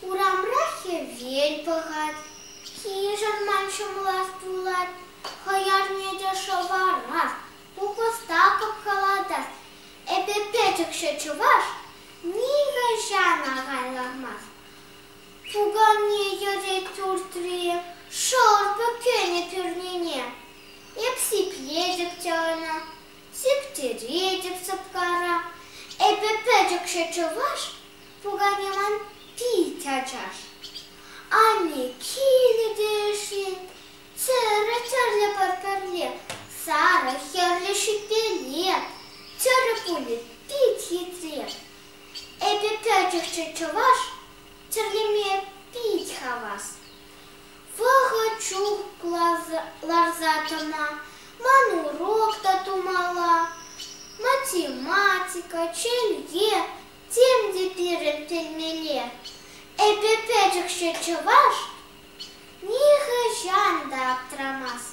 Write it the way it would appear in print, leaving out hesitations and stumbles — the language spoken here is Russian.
Урамрахе вель погад, хижан маншым лас булат, хаяр не дешева раз, у коста капкаладас, эбе печек шечуваш, нига жана гайлагмас. Пуган не йоре туртри, шорпа кене пюрнине, епси пледик тяна, сиптередик сапкара, эбе печек шечуваш, пуган яман пить ачаш. Ани кили деши, цера терле парперле, сара херле шипеле, цера пули пить хитре. Эбе печек шечуваш, церлеме пить хавас. Вага чух ларзатама, ман урок татумала, математика, челье, тем дипирем тельмеле. Эбе печек шечуваш, ниха жанда аптрамас.